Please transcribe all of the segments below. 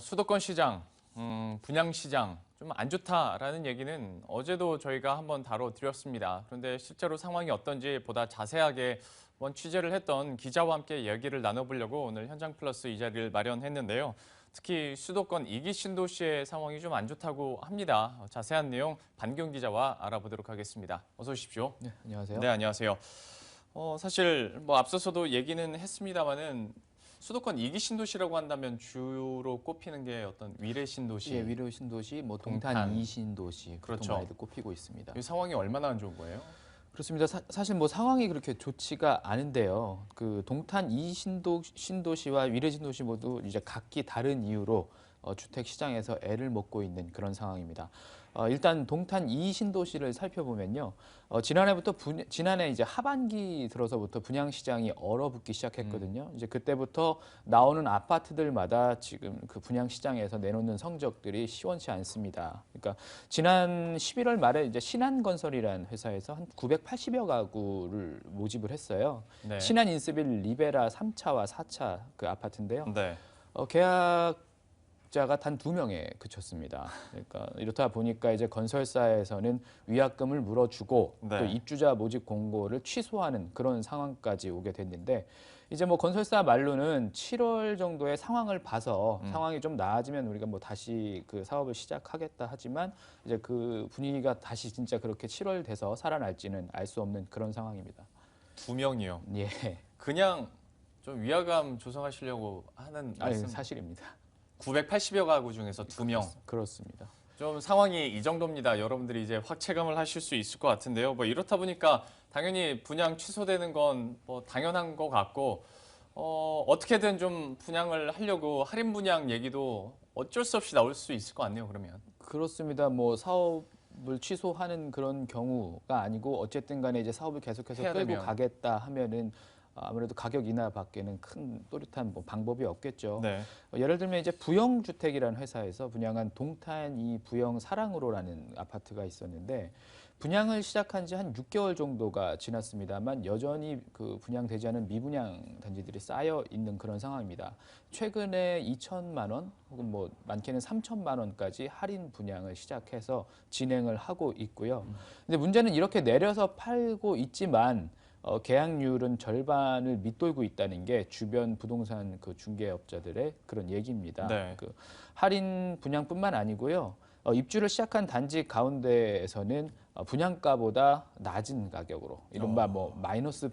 수도권 시장, 분양 시장 좀 안 좋다라는 얘기는 어제도 저희가 한번 다뤄드렸습니다. 그런데 실제로 상황이 어떤지 보다 자세하게 한번 취재를 했던 기자와 함께 얘기를 나눠보려고 오늘 현장 플러스 이 자리를 마련했는데요. 특히 수도권 2기 신도시의 상황이 좀 안 좋다고 합니다. 자세한 내용 반경 기자와 알아보도록 하겠습니다. 어서 오십시오. 네, 안녕하세요. 네, 안녕하세요. 사실 뭐 앞서서도 얘기는 했습니다마는 수도권 2기 신도시라고 한다면 주로 꼽히는 게 어떤 위례 신도시. 예, 위례 신도시, 동탄 동탄. 2신도시 그렇죠. 보통 많이들 꼽히고 있습니다. 이 상황이 얼마나 안 좋은 거예요? 그렇습니다. 사실 상황이 그렇게 좋지가 않은데요. 그 동탄 2신도시와 위례 신도시 모두 이제 각기 다른 이유로 주택 시장에서 애를 먹고 있는 그런 상황입니다. 일단 동탄 2신도시를 살펴보면요. 지난해 이제 하반기 들어서부터 분양 시장이 얼어붙기 시작했거든요. 이제 그때부터 나오는 아파트들마다 지금 그 분양 시장에서 내놓는 성적들이 시원치 않습니다. 그러니까 지난 11월 말에 이제 신한건설이라는 회사에서 한 980여 가구를 모집을 했어요. 네. 신한인스빌 리베라 3차와 4차 그 아파트인데요. 네. 계약자가 단 2명에 그쳤습니다. 그러니까 이렇다 보니까 이제 건설사에서는 위약금을 물어주고 네. 또 입주자 모집 공고를 취소하는 그런 상황까지 오게 됐는데 이제 건설사 말로는 7월 정도의 상황을 봐서 상황이 좀 나아지면 우리가 다시 그 사업을 시작하겠다 하지만 이제 그 분위기가 다시 진짜 그렇게 7월 돼서 살아날지는 알 수 없는 그런 상황입니다. 2명이요. 예. 그냥 좀 위화감 조성하시려고 하는 아니, 말씀. 사실입니다. 980여 가구 중에서 2명. 그렇습니다. 좀 상황이 이 정도입니다. 여러분들이 이제 확 체감을 하실 수 있을 것 같은데요. 이렇다 보니까 당연히 분양 취소되는 건 당연한 것 같고 어떻게든 좀 분양을 하려고 할인 분양 얘기도 어쩔 수 없이 나올 수 있을 것 같네요. 그러면. 그렇습니다. 사업을 취소하는 그런 경우가 아니고 어쨌든 간에 이제 사업을 계속해서 해야 끌고 되면. 가겠다 하면은 아무래도 가격 인하밖에는 큰 또렷한 방법이 없겠죠. 네. 예를 들면 이제 부영주택이라는 회사에서 분양한 동탄 이 부영 사랑으로라는 아파트가 있었는데 분양을 시작한 지 한 6개월 정도가 지났습니다만 여전히 그 분양되지 않은 미분양 단지들이 쌓여 있는 그런 상황입니다. 최근에 2천만 원 혹은 많게는 3천만 원까지 할인 분양을 시작해서 진행을 하고 있고요. 근데 문제는 이렇게 내려서 팔고 있지만 계약률은 절반을 밑돌고 있다는 게 주변 부동산 그 중개업자들의 그런 얘기입니다. 네. 그 할인 분양뿐만 아니고요. 입주를 시작한 단지 가운데에서는 분양가보다 낮은 가격으로 이른바 마이너스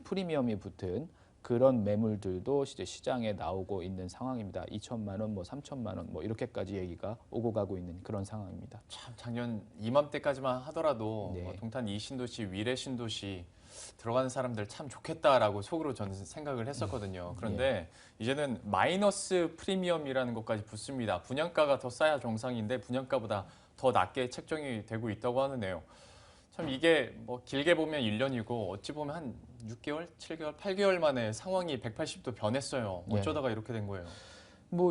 프리미엄이 붙은 그런 매물들도 이제 시장에 나오고 있는 상황입니다. 2천만 원, 3천만 원 이렇게까지 얘기가 오고 가고 있는 그런 상황입니다. 참 작년 이맘때까지만 하더라도 네. 동탄 2신도시, 위례 신도시 들어가는 사람들 참 좋겠다라고 속으로 저는 생각을 했었거든요. 그런데 이제는 마이너스 프리미엄이라는 것까지 붙습니다. 분양가가 더 싸야 정상인데 분양가보다 더 낮게 책정이 되고 있다고 하는데요. 참 이게 길게 보면 1년이고 어찌 보면 한 6개월, 7개월, 8개월 만에 상황이 180도 변했어요. 어쩌다가 이렇게 된 거예요?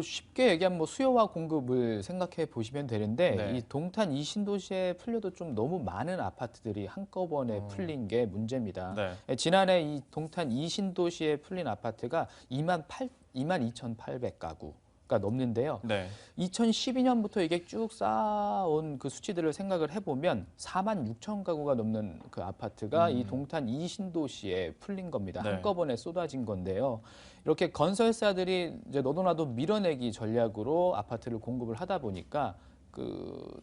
쉽게 얘기하면 수요와 공급을 생각해 보시면 되는데 네. 이 동탄 이 신도시에 풀려도 좀 너무 많은 아파트들이 한꺼번에 풀린 게 문제입니다. 네. 지난해 이 동탄 이 신도시에 풀린 아파트가 22,800가구. 가 넘는데요. 네. 2012년부터 이게 쭉 쌓아온 그 수치들을 생각을 해보면 46,000가구가 넘는 그 아파트가 이 동탄 이 신도시에 풀린 겁니다. 네. 한꺼번에 쏟아진 건데요. 이렇게 건설사들이 이제 너도나도 밀어내기 전략으로 아파트를 공급을 하다 보니까 그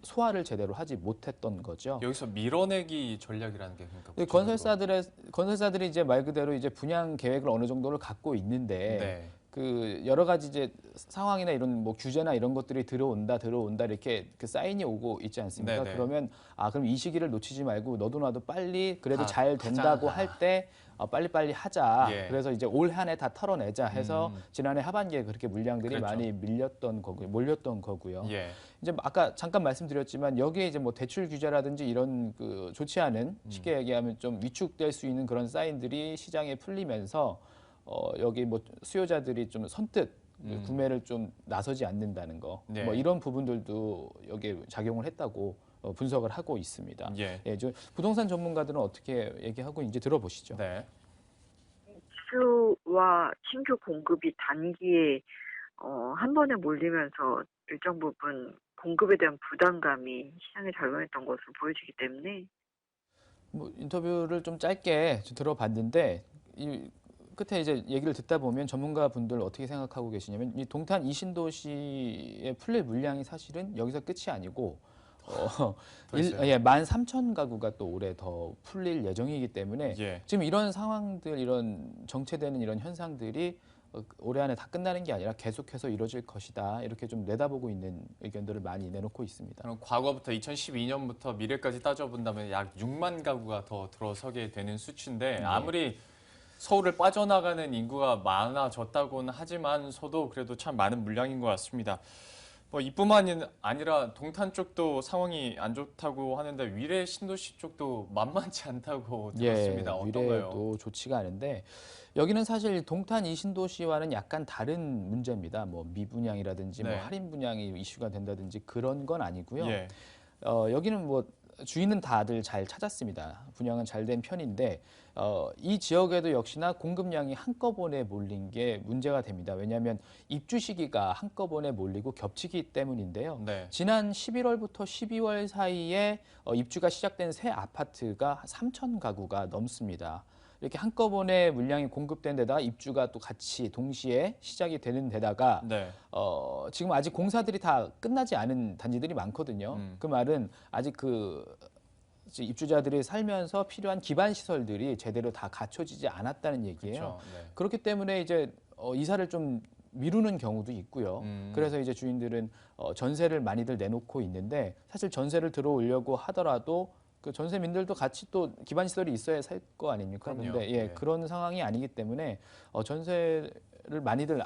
소화를 제대로 하지 못했던 거죠. 여기서 밀어내기 전략이라는 게 그러니까 건설사들이 이제 말 그대로 이제 분양 계획을 어느 정도를 갖고 있는데 네. 그 여러 가지 이제 상황이나 이런 규제나 이런 것들이 들어온다 이렇게 그 사인이 오고 있지 않습니까? 네네. 그러면 그럼 이 시기를 놓치지 말고 너도 나도 빨리 그래도 잘 하자. 된다고 할 때 빨리빨리 하자. 예. 그래서 이제 올 한 해 다 털어내자 해서 지난해 하반기에 그렇게 물량들이 그랬죠. 많이 몰렸던 거고요. 예. 이제 아까 잠깐 말씀드렸지만 여기에 이제 대출 규제라든지 이런 그 좋지 않은 쉽게 얘기하면 좀 위축될 수 있는 그런 사인들이 시장에 풀리면서 여기 수요자들이 좀 선뜻 구매를 좀 나서지 않는다는 거, 네. 이런 부분들도 여기에 작용을 했다고 분석을 하고 있습니다. 예. 부동산 전문가들은 어떻게 얘기하고 있는지 들어보시죠. 네. 수와 신규 공급이 단기에 한 번에 몰리면서 일정 부분 공급에 대한 부담감이 시장에 작용했던 것으로 보여지기 때문에 뭐 인터뷰를 좀 짧게 들어봤는데 이 끝에 이제 얘기를 듣다 보면 전문가분들 어떻게 생각하고 계시냐면 이 동탄 이신도시의 풀릴 물량이 사실은 여기서 끝이 아니고 더 있어요. 13,000가구가 또 올해 더 풀릴 예정이기 때문에 예. 지금 이런 상황들, 이런 정체되는 이런 현상들이 올해 안에 다 끝나는 게 아니라 계속해서 이루어질 것이다. 이렇게 좀 내다보고 있는 의견들을 많이 내놓고 있습니다. 그럼 과거부터 2012년부터 미래까지 따져본다면 약 6만 가구가 더 들어서게 되는 수치인데 아무리 서울을 빠져나가는 인구가 많아졌다고는 하지만서도 그래도 참 많은 물량인 것 같습니다. 뭐 이뿐만 아니라 동탄 쪽도 상황이 안 좋다고 하는데 위례 신도시 쪽도 만만치 않다고 들었습니다. 어떤가요? 위례도 좋지가 않은데 여기는 사실 동탄 이신도시와는 약간 다른 문제입니다. 뭐 미분양이라든지 뭐 네. 할인 분양이 이슈가 된다든지 그런 건 아니고요. 예. 여기는 뭐 주인은 다들 잘 찾았습니다. 분양은 잘 된 편인데 이 지역에도 역시나 공급량이 한꺼번에 몰린 게 문제가 됩니다. 왜냐하면 입주 시기가 한꺼번에 몰리고 겹치기 때문인데요. 네. 지난 11월부터 12월 사이에 입주가 시작된 새 아파트가 3,000가구가 넘습니다. 이렇게 한꺼번에 물량이 공급된 데다가 입주가 또 같이 동시에 시작이 되는 데다가 네. 지금 아직 공사들이 다 끝나지 않은 단지들이 많거든요. 그 말은 아직 입주자들이 살면서 필요한 기반 시설들이 제대로 다 갖춰지지 않았다는 얘기예요. 그렇죠. 네. 그렇기 때문에 이제 이사를 좀 미루는 경우도 있고요. 그래서 이제 주인들은 전세를 많이들 내놓고 있는데 사실 전세를 들어오려고 하더라도 그 전세민들도 같이 또 기반 시설이 있어야 살 거 아닙니까? 그럼요. 그런데 네. 그런 상황이 아니기 때문에 전세를 많이들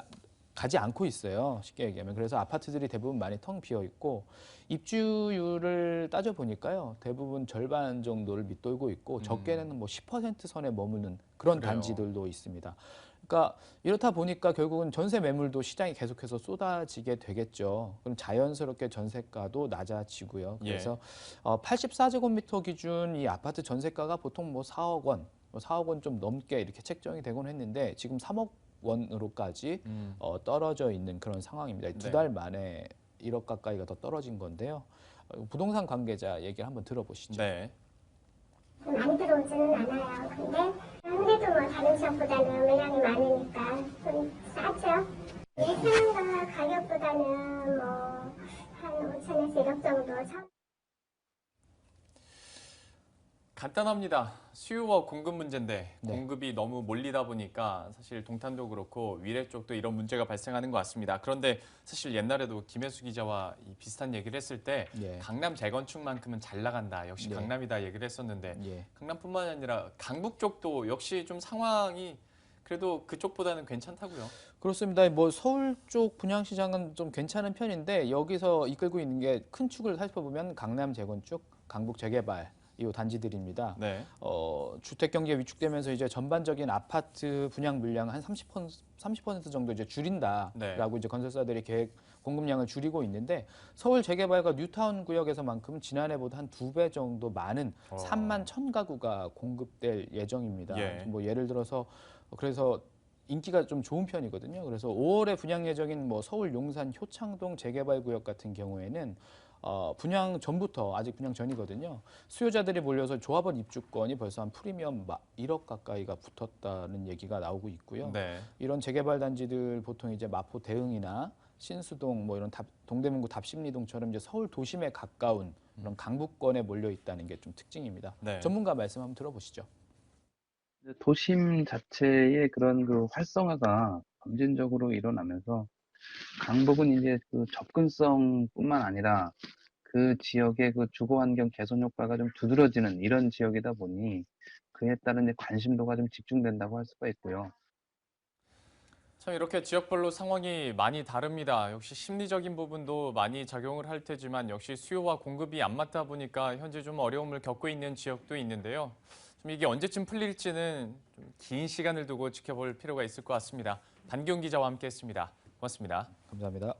가지 않고 있어요. 쉽게 얘기하면. 그래서 아파트들이 대부분 많이 텅 비어 있고 입주율을 따져 보니까요. 대부분 절반 정도를 밑돌고 있고 적게는 뭐 10% 선에 머무는 그런 그래요. 단지들도 있습니다. 그러니까 이렇다 보니까 결국은 전세 매물도 시장이 계속해서 쏟아지게 되겠죠. 그럼 자연스럽게 전세가도 낮아지고요. 그래서 84제곱미터 기준 이 아파트 전세가가 보통 뭐 4억 원, 4억 원 좀 넘게 이렇게 책정이 되곤 했는데 지금 3억 원으로까지 떨어져 있는 그런 상황입니다. 네. 두 달 만에 1억 가까이가 더 떨어진 건데요. 부동산 관계자 얘기를 한번 들어보시죠. 네. 많이 들어오지는 않아요. 근데 그래도 뭐 다른 지역보다는 물량이 많으니까 좀 싸죠. 예상한 가격보다는 뭐 한 5천에서 1억 정도. 간단합니다. 수요와 공급 문제인데 네. 공급이 너무 몰리다 보니까 사실 동탄도 그렇고 위례 쪽도 이런 문제가 발생하는 것 같습니다. 그런데 사실 옛날에도 김혜수 기자와 비슷한 얘기를 했을 때 예. 강남 재건축만큼은 잘 나간다. 역시 네. 강남이다 얘기를 했었는데 예. 강남뿐만 아니라 강북 쪽도 역시 좀 상황이 그래도 그쪽보다는 괜찮다고요. 그렇습니다. 뭐 서울 쪽 분양 시장은 좀 괜찮은 편인데 여기서 이끌고 있는 게 큰 축을 살펴보면 강남 재건축, 강북 재개발 이 단지들입니다. 네. 주택 경기가 위축되면서 이제 전반적인 아파트 분양 물량 한 30% 정도 이제 줄인다라고 네. 이제 건설사들이 계획 공급량을 줄이고 있는데 서울 재개발과 뉴타운 구역에서만큼 지난해보다 한 2배 정도 많은 3만 1,000가구가 공급될 예정입니다. 예. 뭐 예를 들어서 그래서 인기가 좀 좋은 편이거든요. 그래서 5월에 분양 예정인 뭐 서울 용산 효창동 재개발 구역 같은 경우에는 분양 전부터 아직 분양 전이거든요. 수요자들이 몰려서 조합원 입주권이 벌써 한 프리미엄 1억 가까이가 붙었다는 얘기가 나오고 있고요. 네. 이런 재개발 단지들 보통 이제 마포 대흥이나 신수동 뭐 이런 동대문구 답심리동처럼 이제 서울 도심에 가까운 그런 강북권에 몰려 있다는 게 좀 특징입니다. 네. 전문가 말씀 한번 들어보시죠. 도심 자체의 그런 그 활성화가 점진적으로 일어나면서 강북은 이제 그 접근성뿐만 아니라 그 지역의 그 주거 환경 개선 효과가 좀 두드러지는 이런 지역이다 보니 그에 따른 이제 관심도가 좀 집중된다고 할 수가 있고요. 참 이렇게 지역별로 상황이 많이 다릅니다. 역시 심리적인 부분도 많이 작용을 할 테지만 역시 수요와 공급이 안 맞다 보니까 현재 좀 어려움을 겪고 있는 지역도 있는데요. 좀 이게 언제쯤 풀릴지는 좀 긴 시간을 두고 지켜볼 필요가 있을 것 같습니다. 반기용 기자와 함께했습니다. 고맙습니다. 감사합니다.